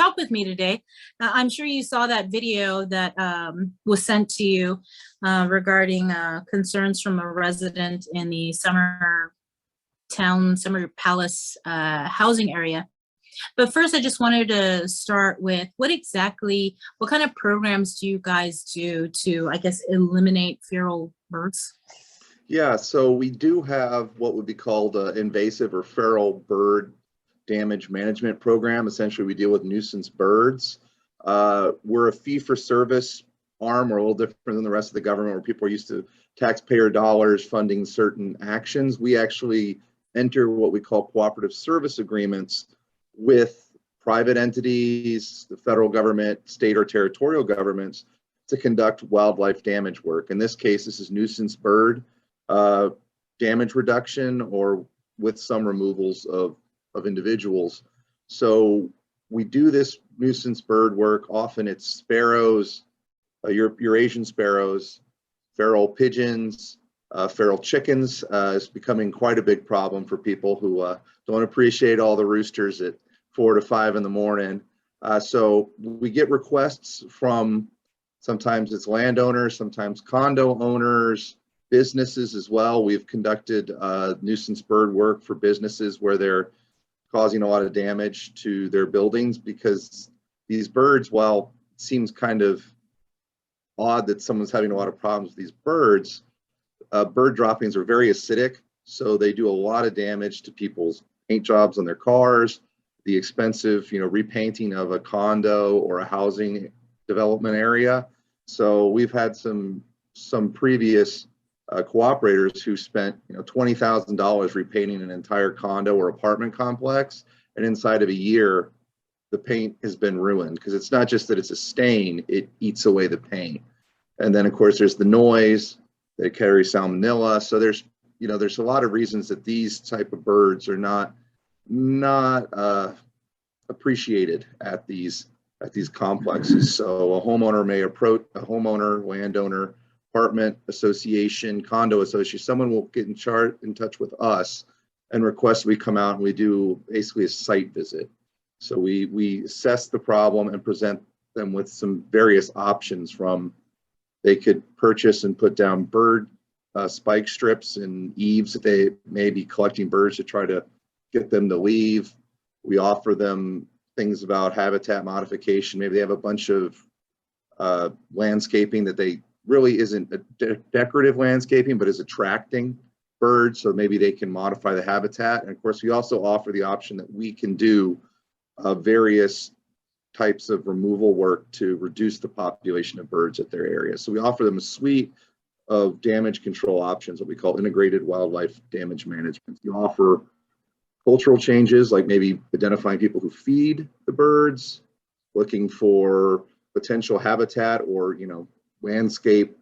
talk with me today. I'm sure you saw that video that was sent to you regarding concerns from a resident in the Summer Palace housing area. But first, I just wanted to start with what kind of programs do you guys do to, I guess, eliminate feral birds? Yeah, so we do have what would be called an invasive or feral bird damage management program. Essentially, we deal with nuisance birds. We're a fee-for-service arm. We're a little different than the rest of the government where people are used to taxpayer dollars funding certain actions. We actually enter what we call cooperative service agreements with private entities, the federal government, state or territorial governments to conduct wildlife damage work. In this case, this is nuisance bird damage reduction or with some removals of individuals. So we do this nuisance bird work. Often it's sparrows, Eurasian sparrows, feral pigeons, feral chickens is becoming quite a big problem for people who don't appreciate all the roosters at 4 to 5 in the morning. So we get requests from, sometimes it's landowners, sometimes condo owners, businesses as well. We've conducted nuisance bird work for businesses where they're causing a lot of damage to their buildings because these birds, while it seems kind of odd that someone's having a lot of problems with these birds, bird droppings are very acidic, so they do a lot of damage to people's paint jobs on their cars, the expensive, repainting of a condo or a housing development area. So we've had some previous cooperators who spent $20,000 repainting an entire condo or apartment complex, and inside of a year the paint has been ruined because it's not just that it's a stain, it eats away the paint. And then of course there's the noise, they carry salmonella. So there's a lot of reasons that these type of birds are not appreciated at these complexes. So a homeowner may approach landowner, apartment association, condo association, someone will get in touch with us and request we come out and we do basically a site visit. So we assess the problem and present them with some various options. From they could purchase and put down bird spike strips and eaves if they may be collecting birds to try to get them to leave. We offer them things about habitat modification. Maybe they have a bunch of landscaping that they really isn't a decorative landscaping, but is attracting birds. So maybe they can modify the habitat. And of course, we also offer the option that we can do various types of removal work to reduce the population of birds at their area. So we offer them a suite of damage control options, what we call integrated wildlife damage management. You offer cultural changes, like maybe identifying people who feed the birds, looking for potential habitat or landscape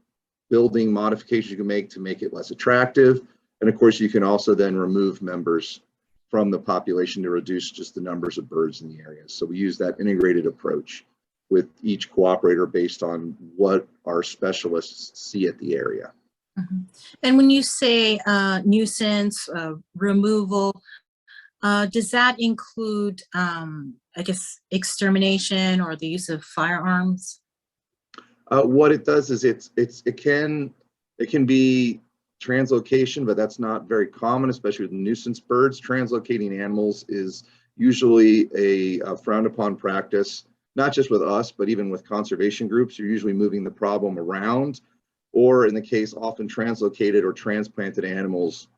building modifications you can make to make it less attractive. And of course, you can also then remove members from the population to reduce just the numbers of birds in the area. So we use that integrated approach with each cooperator based on what our specialists see at the area. Mm-hmm. And when you say nuisance removal, does that include, I guess, extermination or the use of firearms? What it does is it can be translocation, but that's not very common, especially with nuisance birds. Translocating animals is usually a frowned upon practice, not just with us, but even with conservation groups. You're usually moving the problem around, or in the case, often translocated or transplanted animals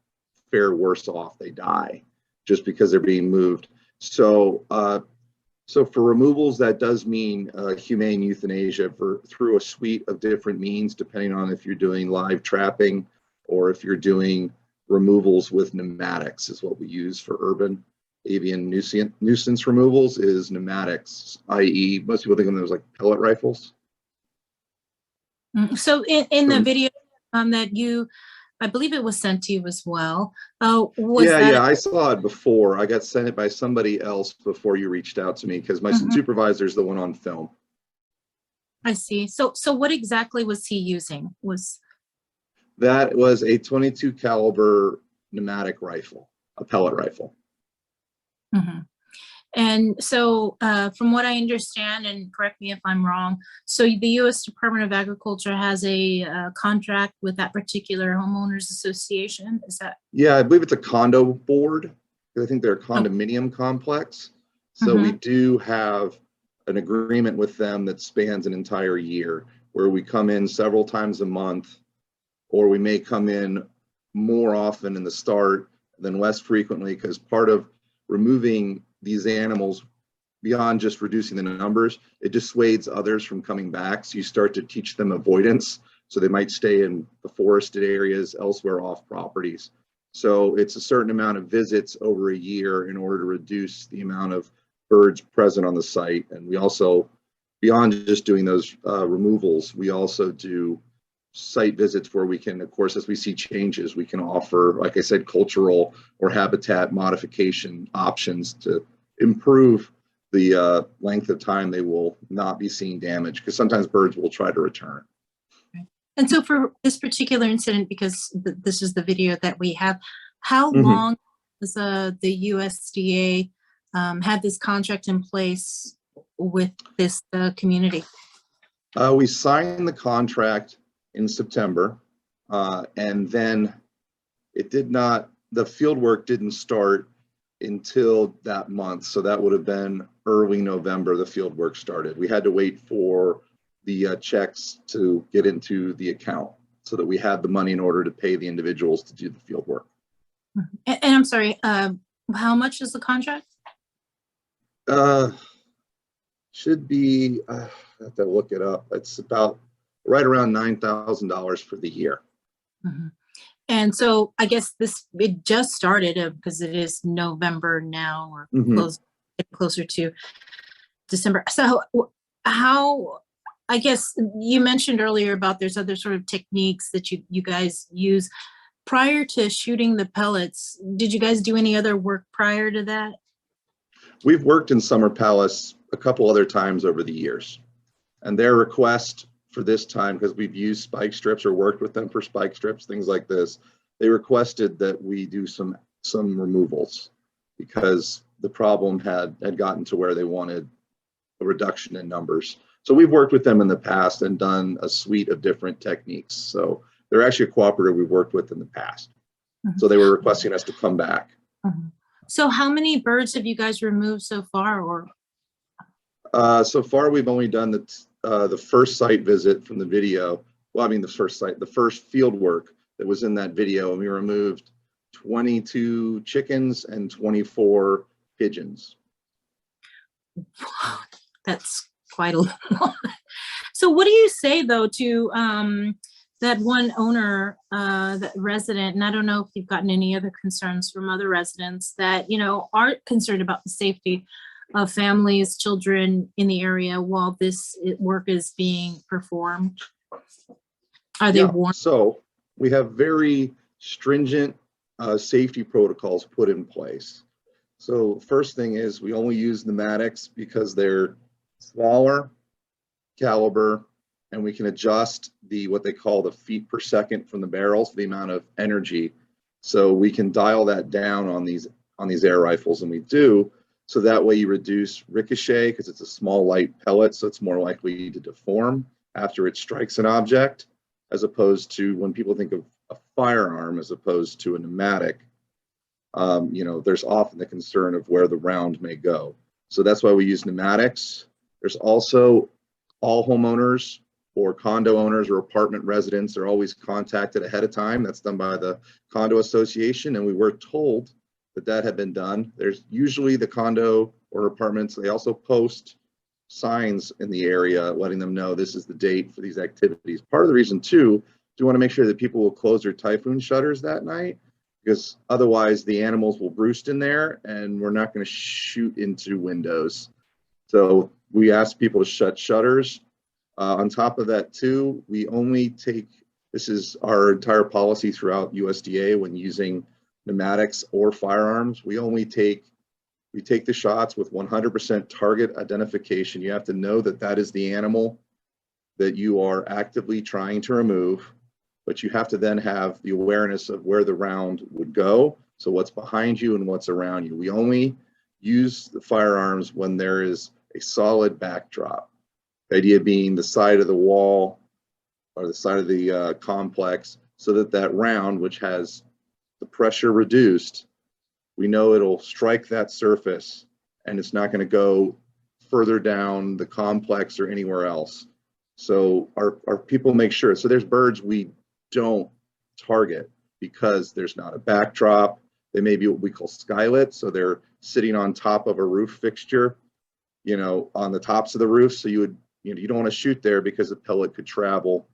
fare worse off. They die just because they're being moved. So for removals, that does mean humane euthanasia through a suite of different means, depending on if you're doing live trapping or if you're doing removals with pneumatics, is what we use for urban avian nuisance removals, is pneumatics, i.e. most people think of them as like pellet rifles. So in the video that I believe it was sent to you as well. Yeah, I saw it before. I got sent it by somebody else before you reached out to me because my supervisor is the one on film. I see. So what exactly was he using? That was a .22 caliber pneumatic rifle, a pellet rifle. Mm-hmm. And so from what I understand, and correct me if I'm wrong, so the U.S. Department of Agriculture has a contract with that particular homeowners association. Is that? Yeah, I believe it's a condo board. I think they're a Oh, condominium complex. So we mhm. do have an agreement with them that spans an entire year, where we come in several times a month, or we may come in more often in the start than less frequently, because part of removing these animals beyond just reducing the numbers, it dissuades others from coming back. So you start to teach them avoidance. So they might stay in the forested areas, elsewhere off properties. So it's a certain amount of visits over a year in order to reduce the amount of birds present on the site. And we also, beyond just doing those removals, we also do site visits where we can, of course, as we see changes, we can offer, like I said, cultural or habitat modification options to improve the length of time they will not be seeing damage, because sometimes birds will try to return. And so for this particular incident, because this is the video that we have, how Mhm. long has the USDA had this contract in place with this community? We signed the contract in September, and then the field work didn't start until that month. So that would have been early November, the field work started. We had to wait for the checks to get into the account so that we had the money in order to pay the individuals to do the field work. And I'm sorry, how much is the contract? Should be, I have to look it up. It's about right around $9,000 for the year. Mm-hmm. And so I guess it just started because it is November now, or closer to December. So how, I guess you mentioned earlier about there's other sort of techniques that you guys use. Prior to shooting the pellets, did you guys do any other work prior to that? We've worked in Summer Palace a couple other times over the years, and their request for this time, because we've used spike strips or worked with them for spike strips, things like this, they requested that we do some removals because the problem had gotten to where they wanted a reduction in numbers. So we've worked with them in the past and done a suite of different techniques. So they're actually a cooperative we've worked with in the past. Mm-hmm. So they were requesting us to come back. Mm-hmm. So how many birds have you guys removed so far? Or so far we've only done the first site visit from the video. Well, I mean the first field work that was in that video, and we removed 22 chickens and 24 pigeons. That's quite a lot. So what do you say though to that one owner, that resident, and I don't know if you've gotten any other concerns from other residents that, are concerned about the safety of families, children in the area while this work is being performed? Are they warned? So we have very stringent safety protocols put in place. So first thing is we only use pneumatics because they're smaller caliber, and we can adjust what they call the feet per second from the barrels, the amount of energy. So we can dial that down on these air rifles, and we do. So that way you reduce ricochet because it's a small light pellet, so it's more likely to deform after it strikes an object, as opposed to when people think of a firearm as opposed to a pneumatic. There's often the concern of where the round may go. So that's why we use pneumatics. There's also all homeowners or condo owners or apartment residents are always contacted ahead of time. That's done by the condo association, and we were told that had been done. There's usually the condo or apartments, they also post signs in the area letting them know this is the date for these activities. Part of the reason too, we want to make sure that people will close their typhoon shutters that night, because otherwise the animals will roost in there and we're not going to shoot into windows. So we ask people to shut shutters. On top of that too, we only take, this is our entire policy throughout USDA when using pneumatics or firearms, we take the shots with 100% target identification. You have to know that is the animal that you are actively trying to remove, but you have to then have the awareness of where the round would go. So what's behind you and what's around you. We only use the firearms when there is a solid backdrop. The idea being the side of the wall or the side of the complex, so that that round, which has the pressure reduced, we know it'll strike that surface and it's not going to go further down the complex or anywhere else. So our people make sure. So there's birds we don't target because there's not a backdrop. They may be what we call skylit, so they're sitting on top of a roof fixture, you know, on the tops of the roof. So you don't want to shoot there because the pellet could travel,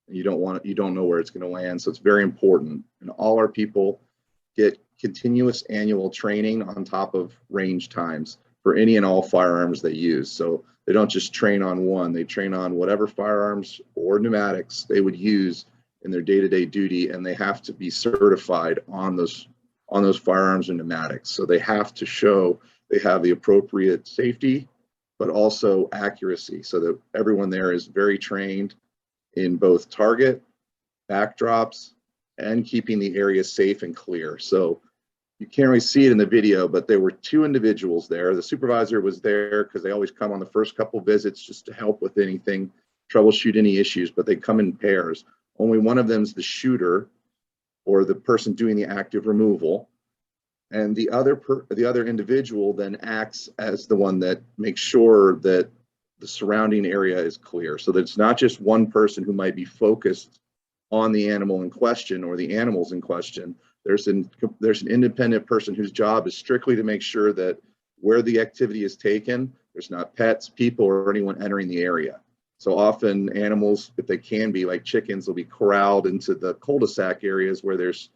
and you don't know where it's going to land. So it's very important. And all our people get continuous annual training on top of range times for any and all firearms they use. So they don't just train on one, they train on whatever firearms or pneumatics they would use in their day-to-day duty, and they have to be certified on those firearms and pneumatics. So they have to show they have the appropriate safety, but also accuracy, so that everyone there is very trained in both target, backdrops, and keeping the area safe and clear. So you can't really see it in the video, but there were 2 individuals there. The supervisor was there because they always come on the first couple visits just to help with anything, troubleshoot any issues, but they come in pairs. Only one of them is the shooter or the person doing the active removal. And the other individual then acts as the one that makes sure that the surrounding area is clear, so that it's not just one person who might be focused on the animal in question or the animals in question. There's an independent person whose job is strictly to make sure that where the activity is taken, there's not pets, people, or anyone entering the area. So often animals, if they can be, like chickens, will be corralled into the cul-de-sac areas where there's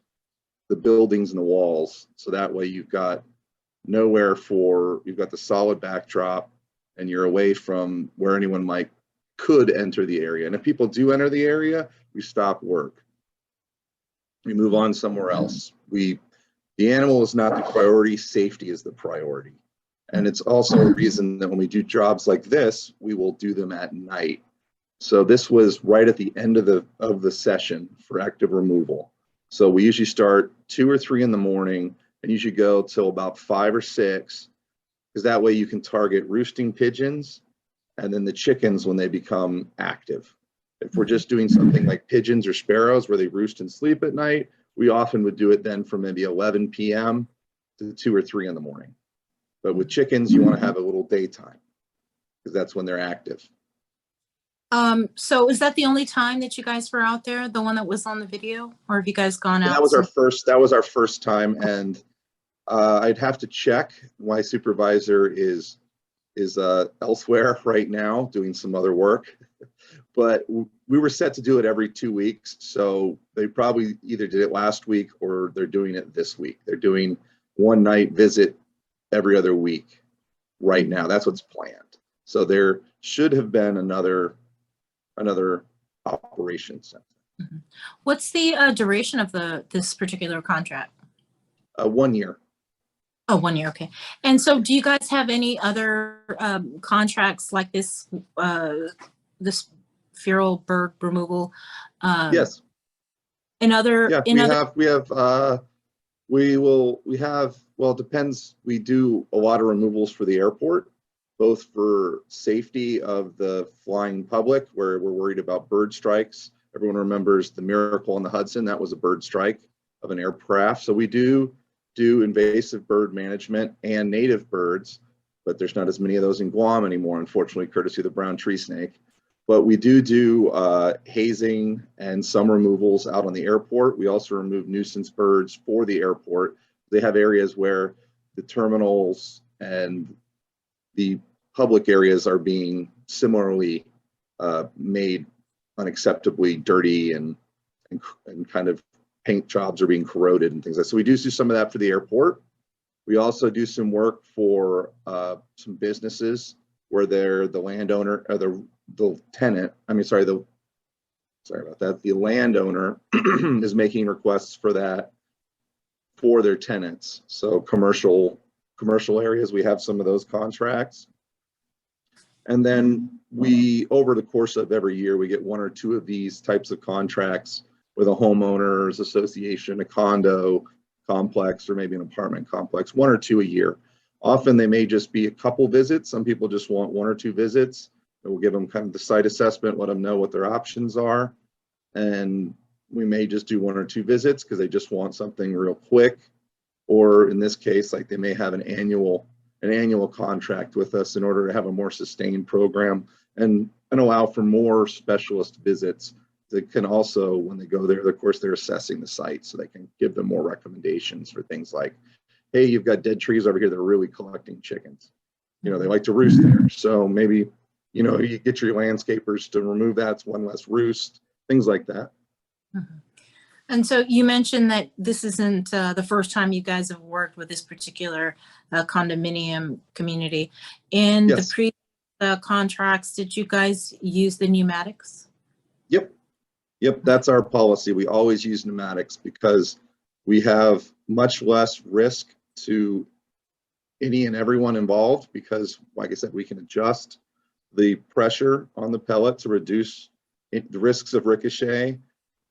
the buildings and the walls. So that way you've got the solid backdrop, and you're away from where anyone could enter the area. And if people do enter the area, we stop work. We move on somewhere else. The animal is not the priority, safety is the priority. And it's also a reason that when we do jobs like this, we will do them at night. So this was right at the end of the session for active removal. So we usually start 2 or 3 in the morning and usually go till about 5 or 6, because that way you can target roosting pigeons and then the chickens when they become active. If we're just doing something like pigeons or sparrows where they roost and sleep at night, we often would do it then from maybe 11 p.m. to 2 or 3 in the morning. But with chickens, you want to have a little daytime because that's when they're active. So is that the only time that you guys were out there, the one that was on the video, or have you guys gone out? That was our first time, and I'd have to check. My supervisor is elsewhere right now doing some other work, but we were set to do it every 2 weeks. So they probably either did it last week or they're doing it this week. They're doing one night visit every other week right now. That's what's planned. So there should have been another operation center. Mm-hmm. What's the duration of this particular contract? 1 year. Oh, 1 year. Okay. And so do you guys have any other contracts like this, this feral bird removal? Yes. Well, it depends. We do a lot of removals for the airport, both for safety of the flying public, where we're worried about bird strikes. Everyone remembers the Miracle on the Hudson. That was a bird strike of an aircraft. So we do invasive bird management and native birds, but there's not as many of those in Guam anymore, unfortunately, courtesy of the brown tree snake. But we do hazing and some removals out on the airport. We also remove nuisance birds for the airport. They have areas where the terminals and the public areas are being similarly made unacceptably dirty, and kind of paint jobs are being corroded and things like that. So we do some of that for the airport. We also do some work for some businesses where they're the landowner or the tenant. The landowner is making requests for that for their tenants. So commercial areas, we have some of those contracts. And then over the course of every year, we get 1 or 2 of these types of contracts with a homeowners association, a condo complex, or maybe an apartment complex, 1 or 2 a year. Often they may just be a couple visits. Some people just want 1 or 2 visits. We'll give them kind of the site assessment, let them know what their options are. And we may just do 1 or 2 visits because they just want something real quick. Or in this case, like they may have an annual contract with us in order to have a more sustained program and allow for more specialist visits that can also, when they go there, of course, they're assessing the site so they can give them more recommendations for things like, hey, you've got dead trees over here that are really collecting chickens. They like to roost there. So maybe, you get your landscapers to remove that. It's one less roost, things like that. Mhm. And so you mentioned that this isn't the first time you guys have worked with this particular condominium community. In the Yes. previous contracts, did you guys use the pneumatics? Yep, that's our policy. We always use pneumatics because we have much less risk to any and everyone involved because, like I said, we can adjust the pressure on the pellet to reduce the risks of ricochet,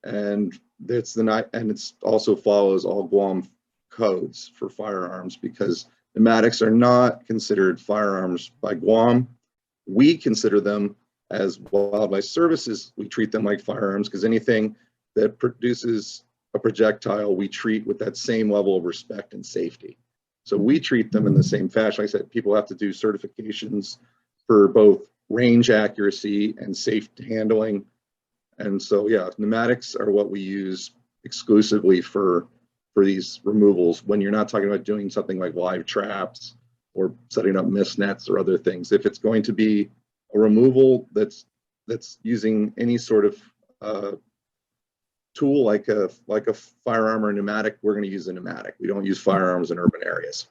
and it's also follows all Guam codes for firearms because pneumatics are not considered firearms by Guam. We consider them as wildlife services. We treat them like firearms because anything that produces a projectile, we treat with that same level of respect and safety. So we treat them in the same fashion. Like I said, people have to do certifications for both range accuracy and safe handling. And so, yeah, pneumatics are what we use exclusively for these removals when you're not talking about doing something like live traps or setting up mist nets or other things. If it's going to be a removal that's using any sort of tool like a firearm or a pneumatic, we're going to use a pneumatic. We don't use firearms in urban areas.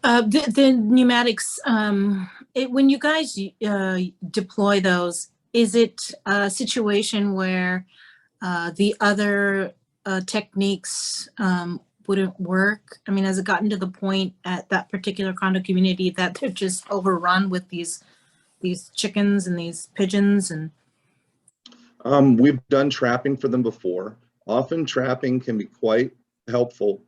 The pneumatics, when you guys deploy those, is it a situation where the other techniques wouldn't work? I mean, has it gotten to the point at that particular condo community that they're just overrun with these chickens and these pigeons? And we've done trapping for them before. Often trapping can be quite helpful.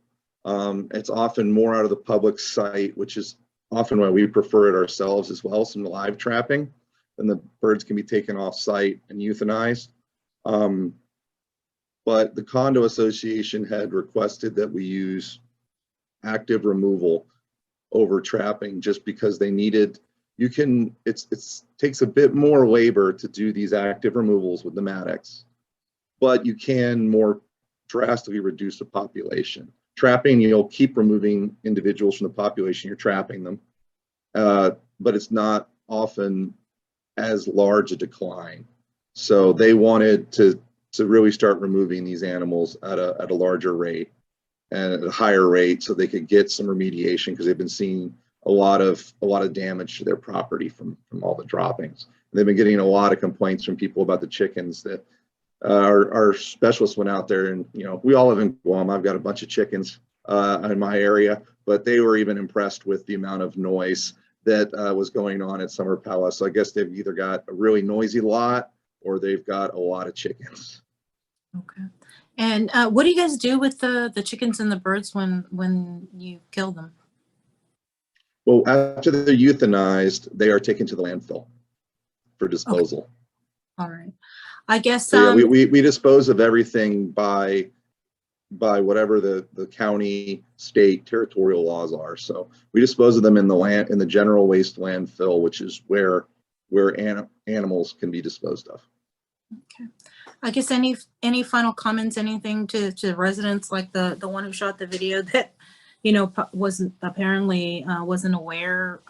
It's often more out of the public site, which is often why we prefer it ourselves as well, some live trapping. Then the birds can be taken off site and euthanized. But the condo association had requested that we use active removal over trapping just because they needed, it takes a bit more labor to do these active removals with pneumatics, but you can more drastically reduce the population. Trapping, you'll keep removing individuals from the population, you're trapping them, but it's not often as large a decline. So they wanted to really start removing these animals at a larger rate and at a higher rate so they could get some remediation because they've been seeing a lot of damage to their property from all the droppings. And they've been getting a lot of complaints from people about the chickens that our specialists went out there and, we all live in Guam. I've got a bunch of chickens in my area, but they were even impressed with the amount of noise that was going on at Summer Palace. So I guess they've either got a really noisy lot or they've got a lot of chickens. okay. And what do you guys do with the chickens and the birds when you kill them? Well, after they're euthanized, they are taken to the landfill for disposal. Okay. All right. I guess So, yeah, we dispose of everything by whatever the county, state, territorial laws are. So we dispose of them in the general waste landfill, which is where animals can be disposed of. okay. I guess any final comments, anything to residents like the one who shot the video that wasn't aware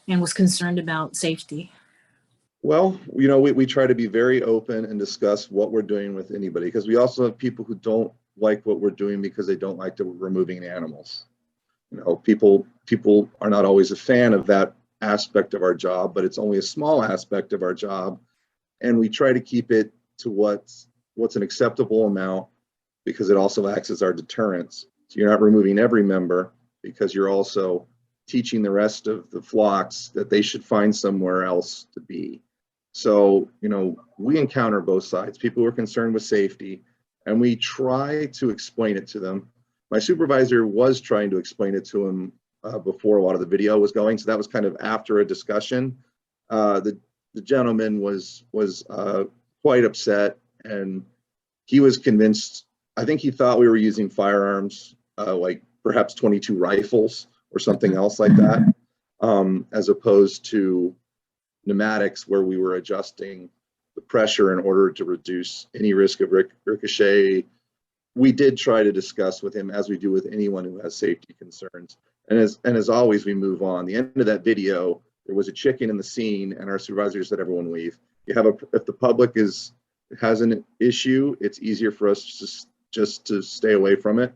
and was concerned about safety? Well, we try to be very open and discuss what we're doing with anybody because we also have people who don't like what we're doing because they don't like removing animals. People are not always a fan of that aspect of our job, but it's only a small aspect of our job. And we try to keep it to what's an acceptable amount because it also acts as our deterrence. So you're not removing every member because you're also teaching the rest of the flocks that they should find somewhere else to be. So, we encounter both sides, people who are concerned with safety, and we try to explain it to them. My supervisor was trying to explain it to him before a lot of the video was going. So that was kind of after a discussion. The gentleman was quite upset, and he was convinced. I think he thought we were using firearms, like perhaps 22 rifles or something else like that, as opposed to pneumatics, where we were adjusting the pressure in order to reduce any risk of ricochet. We did try to discuss with him, as we do with anyone who has safety concerns. And as always, we move on. The end of that video, there was a chicken in the scene, and our supervisor said, "Everyone leave." If the public has an issue, it's easier for us just to stay away from it.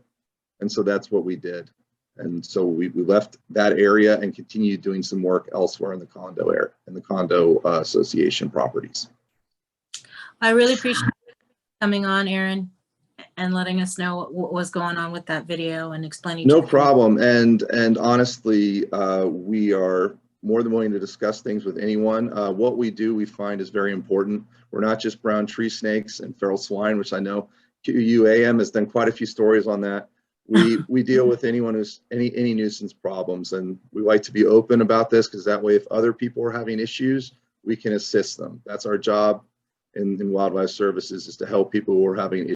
And so that's what we did. And so we left that area and continued doing some work elsewhere in the condo area, in the condo association properties. I really appreciate you coming on, Aaron, and letting us know what was going on with that video and explaining. No problem. And honestly, we are more than willing to discuss things with anyone. What we do, we find, is very important. We're not just brown tree snakes and feral swine, which I know QUAM has done quite a few stories on that. We deal with anyone who's any nuisance problems, and we like to be open about this, because that way, if other people are having issues, we can assist them. That's our job in wildlife services, is to help people who are having